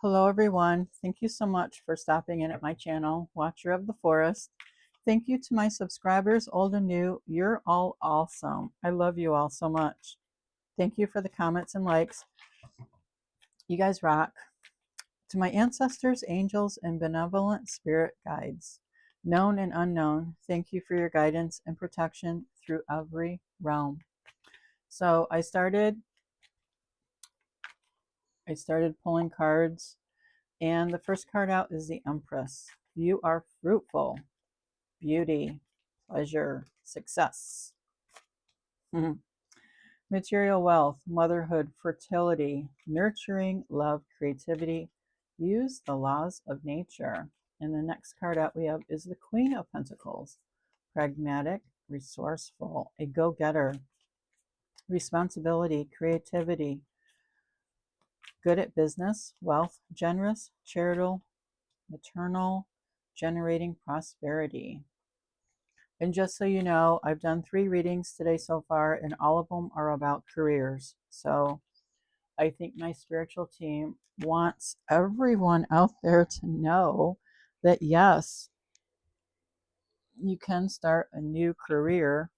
Hello, everyone. Thank you so much for stopping in at my channel, Watcher of the Forest. Thank you to my subscribers, old and new. You're all awesome. I love you all so much. Thank you for the comments and likes. You guys rock. To my ancestors, angels, and benevolent spirit guides, known and unknown, thank you for your guidance and protection through every realm. So I started pulling cards, and the first card out is the Empress. You are fruitful. Beauty, pleasure, success. Material wealth, motherhood, fertility, nurturing, love, creativity. Use the laws of nature. And the next card out we have is the Queen of Pentacles. Pragmatic, resourceful, a go-getter, responsibility, creativity, good at business, wealth, generous, charitable, maternal, generating prosperity. And just so you know, I've done 3 readings today so far, and all of them are about careers. So I think my spiritual team wants everyone out there to know that yes, you can start a new career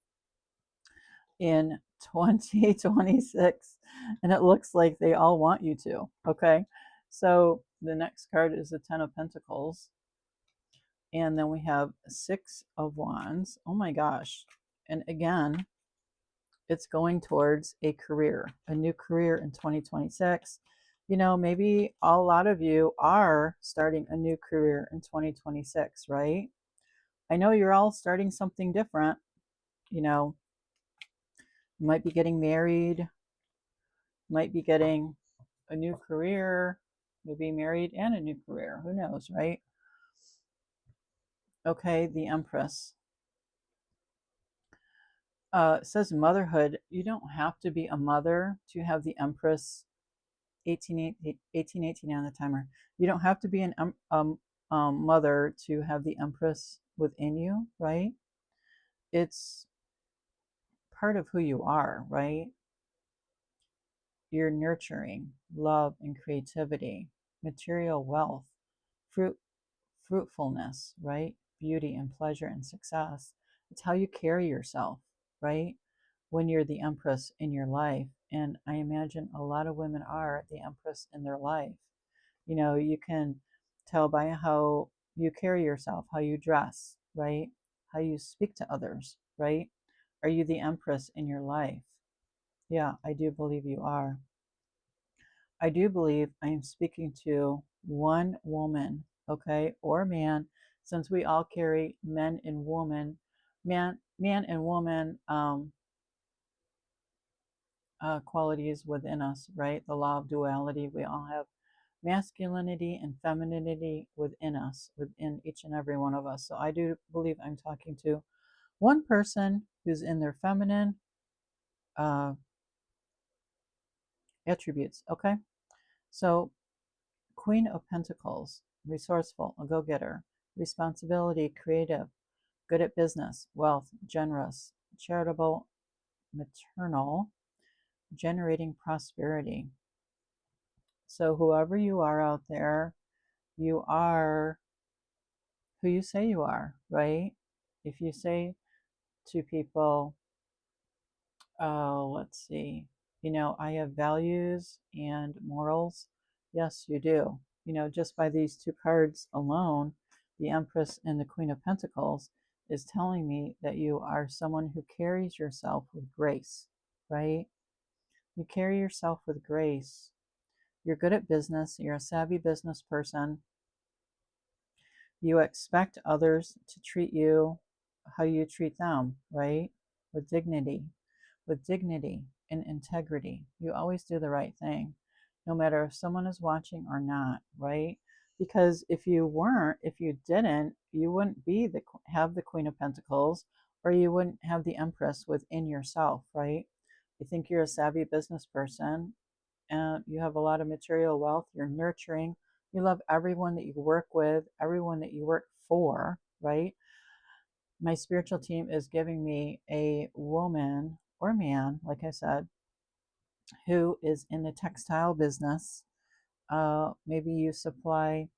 in 2026. And it looks like they all want you to. Okay. So the next card is the Ten of Pentacles. And then we have 6 of Wands. Oh my gosh. And again, it's going towards a career, a new career in 2026. You know, maybe a lot of you are starting a new career in 2026, right? I know you're all starting something different. You know, you might be getting married, might be getting a new career, maybe married and a new career. Who knows, right? Okay, the Empress. It says motherhood. You don't have to be a mother to have the Empress 1818 on the timer. You don't have to be a mother to have the Empress within you, right? It's part of who you are, right? You're nurturing love and creativity, material wealth, fruitfulness, right? Beauty and pleasure and success. It's how you carry yourself, right? When you're the Empress in your life. And I imagine a lot of women are the Empress in their life. You know, you can tell by how you carry yourself, how you dress, right? How you speak to others, right? Are you the Empress in your life? Yeah, I do believe you are. I do believe I am speaking to one woman, okay, or man, since we all carry men and woman, man and woman qualities within us, right? The law of duality. We all have masculinity and femininity within us, within each and every one of us. So I do believe I'm talking to one person who's in their feminine uh, attributes, okay? So, Queen of Pentacles, resourceful, a go getter, responsibility, creative, good at business, wealth, generous, charitable, maternal, generating prosperity. So, whoever you are out there, you are who you say you are, right? If you say to people, let's see, you know, I have values and morals, yes, you do. You know, just by these 2 cards alone, the Empress and the Queen of Pentacles is telling me that you are someone who carries yourself with grace, right? You carry yourself with grace. You're good at business. You're a savvy business person. You expect others to treat you how you treat them, right? With dignity, and integrity. You always do the right thing, no matter if someone is watching or not, right? Because if you weren't, if you didn't, you wouldn't have the Queen of Pentacles, or you wouldn't have the Empress within yourself, right? You think you're a savvy business person, and you have a lot of material wealth. You're nurturing. You love everyone that you work with, everyone that you work for, right? My spiritual team is giving me a woman or man, like I said, who is in the textile business, Maybe you supply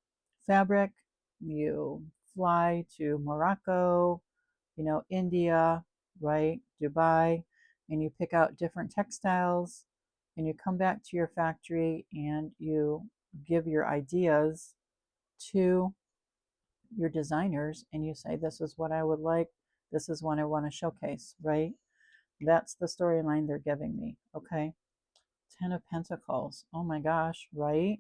fabric, you fly to Morocco, India, right? Dubai, and you pick out different textiles and you come back to your factory and you give your ideas to your designers and you say, this is what I would like, this is what I want to showcase, right? That's the storyline they're giving me, okay? Ten of Pentacles. Oh my gosh, right?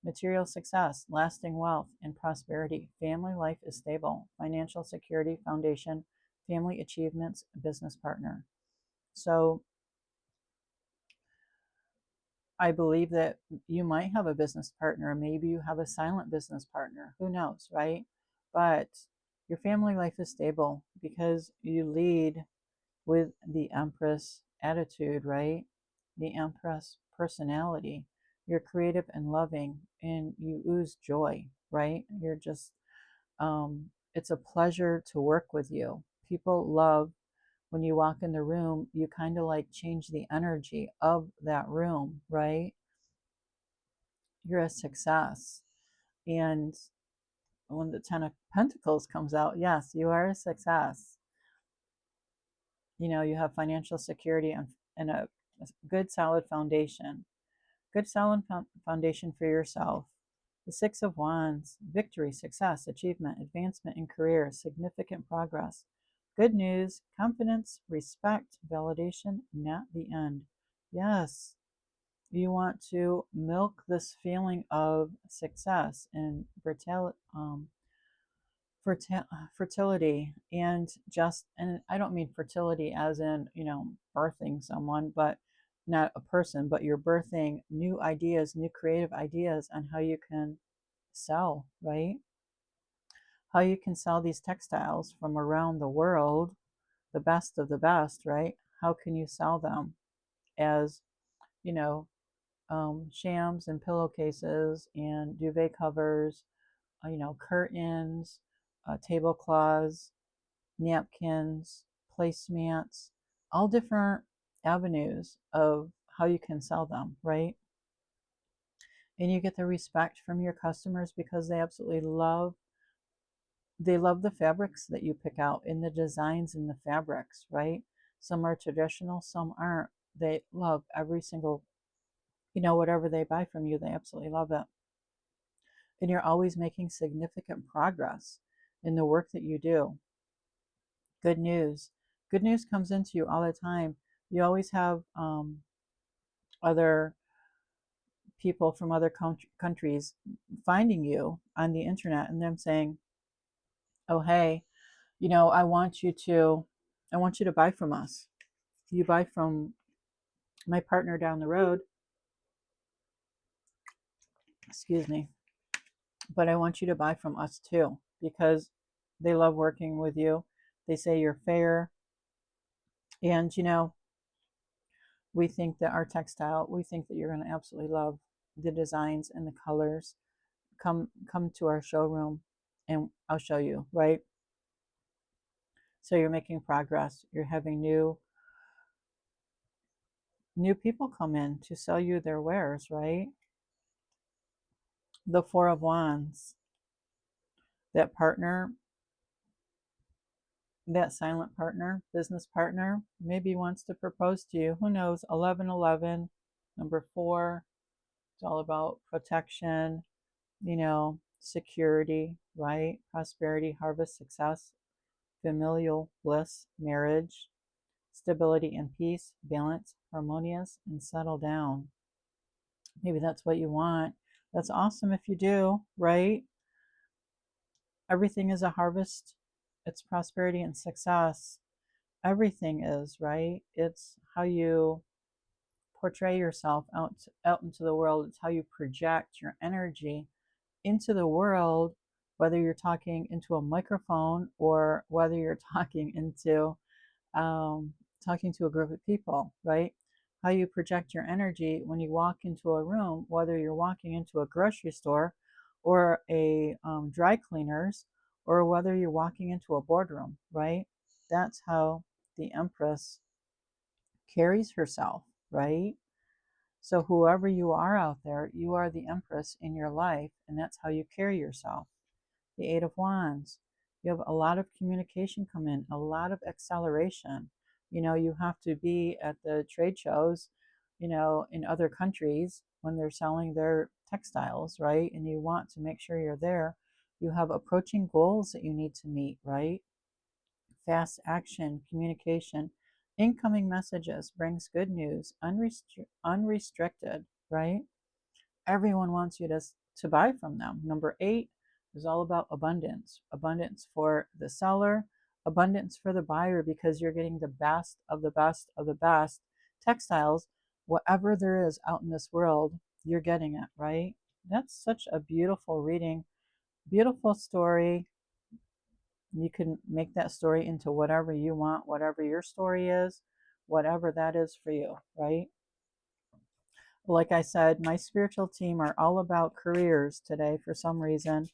Material success, lasting wealth, and prosperity. Family life is stable. Financial security, foundation, family achievements, business partner. So I believe that you might have a business partner. Maybe you have a silent business partner. Who knows, right? But your family life is stable because you lead with the Empress attitude, right? The Empress personality. You're creative and loving and you ooze joy, right? You're just, it's a pleasure to work with you. People love when you walk in the room, you kind of like change the energy of that room, right? You're a success. And when the Ten of Pentacles comes out, yes, you are a success. You have financial security and a good solid foundation. Good solid foundation for yourself. The Six of Wands, victory, success, achievement, advancement in career, significant progress. Good news, confidence, respect, validation, not the end. Yes, you want to milk this feeling of success and fertility and I don't mean fertility as in birthing someone, but not a person, but you're birthing new ideas, new creative ideas on how you can sell, right? How you can sell these textiles from around the world, the best of the best, right? How can you sell them as you know shams and pillowcases and duvet covers, curtains, tablecloths, napkins, placemats, all different avenues of how you can sell them, right? And you get the respect from your customers because they love the fabrics that you pick out and the designs in the fabrics, right? Some are traditional, some aren't. They love every single, whatever they buy from you, they absolutely love it. And you're always making significant progress in the work that you do. Good news. Good news comes into you all the time. You always have other people from other countries finding you on the internet and them saying, "Oh, hey, I want you to buy from us. You buy from my partner down the road, excuse me, but I want you to buy from us too because they love working with you. They say you're fair, and we think that you're going to absolutely love the designs and the colors. Come to our showroom and I'll show you, right? So you're making progress. You're having new people come in to sell you their wares, right? The Four of Wands, that partner, that silent partner, business partner, maybe wants to propose to you. Who knows? 1111, number 4. It's all about protection, security, right? Prosperity, harvest, success, familial bliss, marriage, stability and peace, balance, harmonious, and settle down. Maybe that's what you want. That's awesome if you do, right? Everything is a harvest. It's prosperity and success. Everything is, right? It's how you portray yourself out into the world. It's how you project your energy into the world, whether you're talking into a microphone or whether you're um, talking to a group of people, right? How you project your energy when you walk into a room, whether you're walking into a grocery store or a dry cleaners, or whether you're walking into a boardroom, right? That's how the Empress carries herself, right? So whoever you are out there, you are the Empress in your life, and that's how you carry yourself. The Eight of Wands. You have a lot of communication come in, a lot of acceleration. You have to be at the trade shows, in other countries when they're selling their textiles, right? And you want to make sure you're there. You have approaching goals that you need to meet, right? Fast action, communication, incoming messages brings good news, unrestricted, right? Everyone wants you to buy from them. Number 8 is all about abundance. Abundance for the seller, abundance for the buyer, because you're getting the best of the best of the best textiles. Whatever there is out in this world, you're getting it, right? That's such a beautiful reading, beautiful story. You can make that story into whatever you want, whatever your story is, whatever that is for you, right? Like I said, my spiritual team are all about careers today for some reason,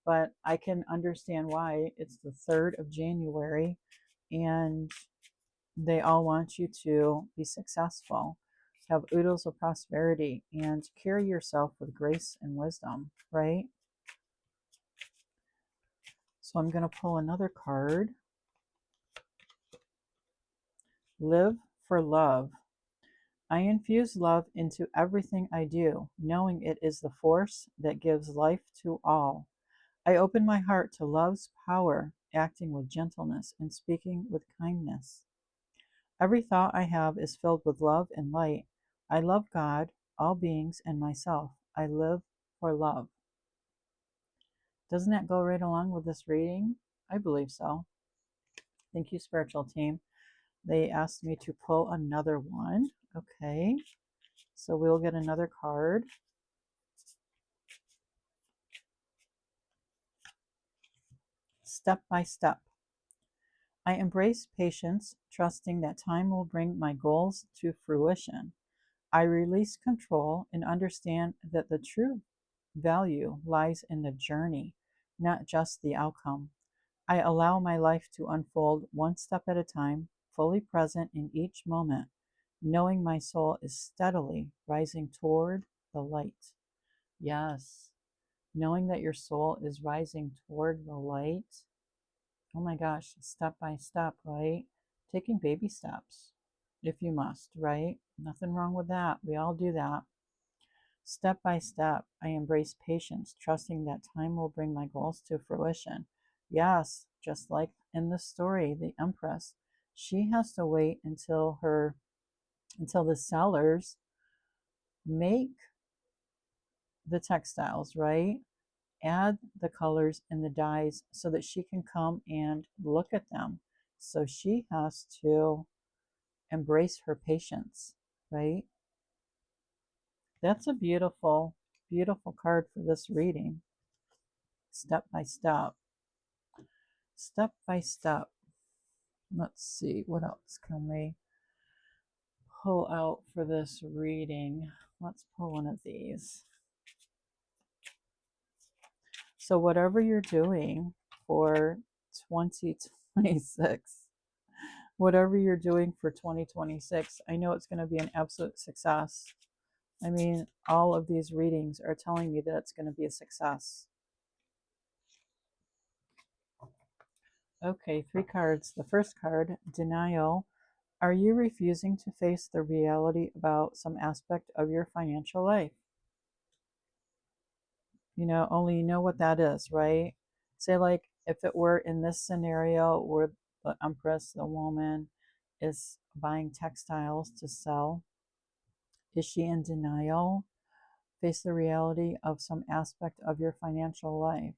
but I can understand why. It's the 3rd of January, and they all want you to be successful, have oodles of prosperity, and carry yourself with grace and wisdom, right? So I'm going to pull another card. Live for love. I infuse love into everything I do, knowing it is the force that gives life to all. I open my heart to love's power, acting with gentleness and speaking with kindness. Every thought I have is filled with love and light. I love God, all beings, and myself. I live for love. Doesn't that go right along with this reading? I believe so. Thank you, spiritual team. They asked me to pull another one. Okay, so we'll get another card. Step by step. I embrace patience, trusting that time will bring my goals to fruition. I release control and understand that the true value lies in the journey, not just the outcome. I allow my life to unfold one step at a time, fully present in each moment, knowing my soul is steadily rising toward the light. Yes, knowing that your soul is rising toward the light. Oh my gosh, step by step, right? Taking baby steps if you must, right? Nothing wrong with that. We all do that. Step by step, I embrace patience, trusting that time will bring my goals to fruition. Yes, just like in the story, the Empress, she has to wait until the sellers make the textiles, right? Add the colors and the dyes so that she can come and look at them. So she has to embrace her patience, right? That's a beautiful, beautiful card for this reading. Step by step. Step by step. Let's see, what else can we pull out for this reading? Let's pull one of these. So whatever you're doing for 2026, whatever you're doing for 2026, I know it's going to be an absolute success. I mean, all of these readings are telling me that it's going to be a success. Okay, 3 cards. The first card, denial. Are you refusing to face the reality about some aspect of your financial life? Only you know what that is, right? Say, like, if it were in this scenario where the Empress, the woman, is buying textiles to sell, is she in denial? Face the reality of some aspect of your financial life.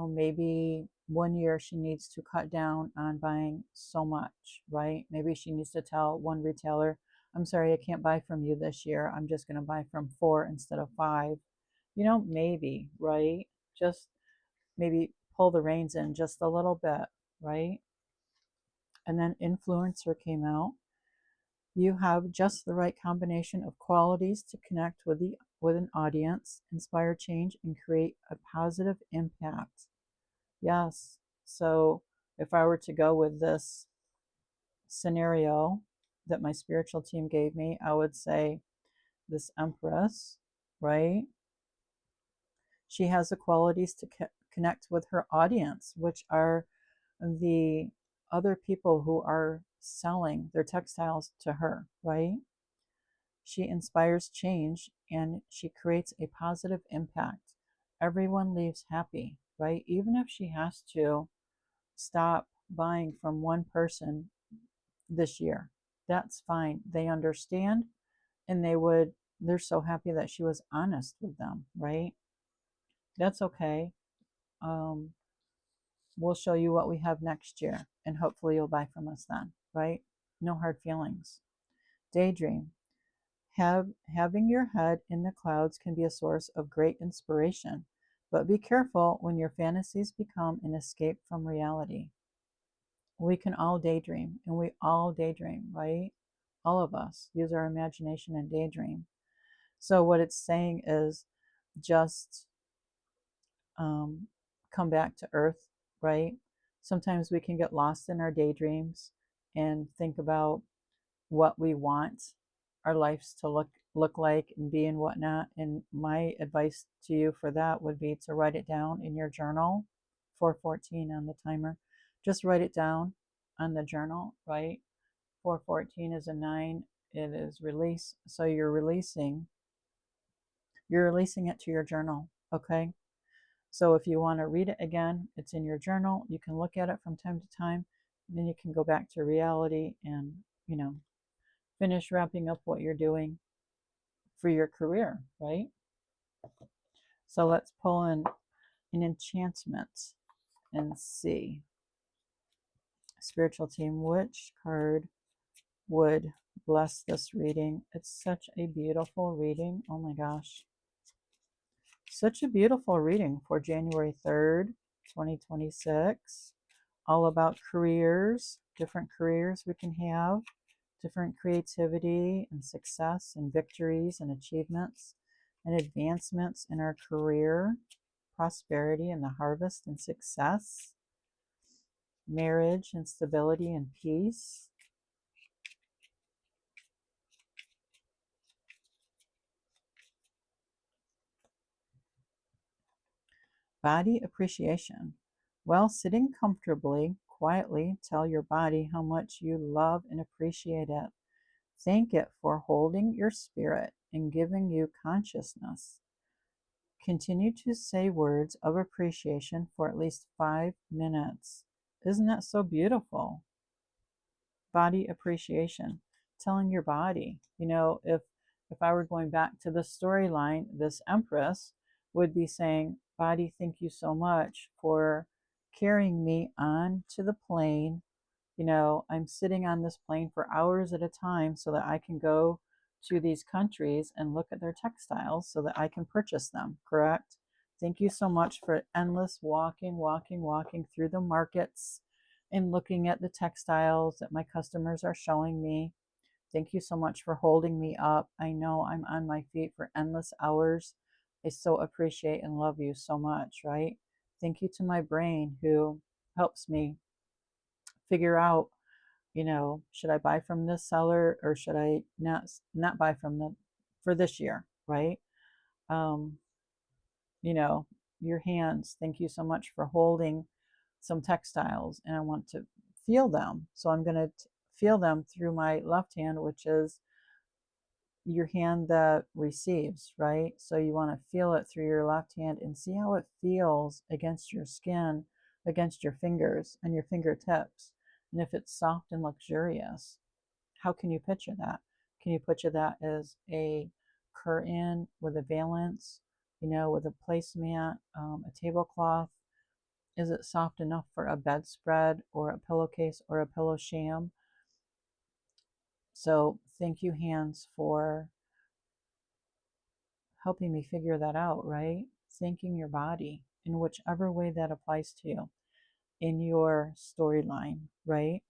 Maybe one year she needs to cut down on buying so much, right? Maybe she needs to tell one retailer, I'm sorry, I can't buy from you this year. I'm just going to buy from 4 instead of 5. Maybe, right? Just maybe pull the reins in just a little bit, right? And then influencer came out. You have just the right combination of qualities to connect with an audience, inspire change, and create a positive impact. Yes. So if I were to go with this scenario that my spiritual team gave me, I would say this Empress, right? She has the qualities to connect with her audience, which are the other people who are selling their textiles to her, right? She inspires change and she creates a positive impact. Everyone leaves happy, right? Even if she has to stop buying from one person this year, that's fine. They understand and they're so happy that she was honest with them, right? That's okay. Um, we'll show you what we have next year and hopefully you'll buy from us then, right? No hard feelings. Daydream. Having your head in the clouds can be a source of great inspiration, but be careful when your fantasies become an escape from reality. We can all daydream, and we all daydream, right? All of us use our imagination and daydream. So, what it's saying is just come back to earth, right? Sometimes we can get lost in our daydreams and think about what we want our lives to look like and be and whatnot. And my advice to you for that would be to write it down in your journal. 414 on the timer. Just write it down on the journal, right? 414 is a 9. It is release. So you're releasing it to your journal, okay? So if you want to read it again, it's in your journal. You can look at it from time to time. And then you can go back to reality and, finish wrapping up what you're doing for your career, right? So let's pull in an enchantment and see. Spiritual team, which card would bless this reading? It's such a beautiful reading. Oh my gosh. Such a beautiful reading for January 3rd, 2026. All about careers, different careers we can have, different creativity and success and victories and achievements and advancements in our career, prosperity and the harvest and success, marriage and stability and peace. Body appreciation. While sitting comfortably, quietly tell your body how much you love and appreciate it. Thank it for holding your spirit and giving you consciousness. Continue to say words of appreciation for at least 5 minutes. Isn't that so beautiful? Body appreciation. Telling your body, if I were going back to the storyline, this Empress would be saying, body, thank you so much for carrying me on to the plane. I'm sitting on this plane for hours at a time so that I can go to these countries and look at their textiles so that I can purchase them, correct? Thank you so much for endless walking through the markets and looking at the textiles that my customers are showing me. Thank you so much for holding me up. I know I'm on my feet for endless hours. I so appreciate and love you so much, right? Thank you to my brain who helps me figure out, should I buy from this seller or should I not buy from them for this year, right? Um, you know, your hands, thank you so much for holding some textiles and I want to feel them. So I'm going to feel them through my left hand, which is your hand that receives, right? So you want to feel it through your left hand and see how it feels against your skin, against your fingers and your fingertips. And if it's soft and luxurious, how can you picture that? Can you picture that as a curtain with a valance, with a placemat, a tablecloth? Is it soft enough for a bedspread or a pillowcase or a pillow sham? So thank you, hands, for helping me figure that out, right? Thanking your body in whichever way that applies to you in your storyline, right?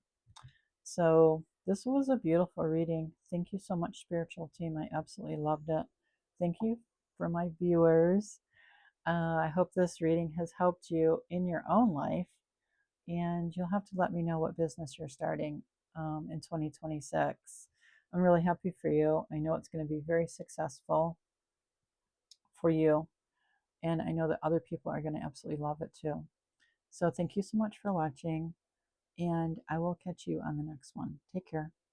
So this was a beautiful reading. Thank you so much, spiritual team. I absolutely loved it. Thank you for my viewers. I hope this reading has helped you in your own life. And you'll have to let me know what business you're starting in 2026. I'm really happy for you. I know it's going to be very successful for you. And I know that other people are going to absolutely love it too. So thank you so much for watching. And I will catch you on the next one. Take care.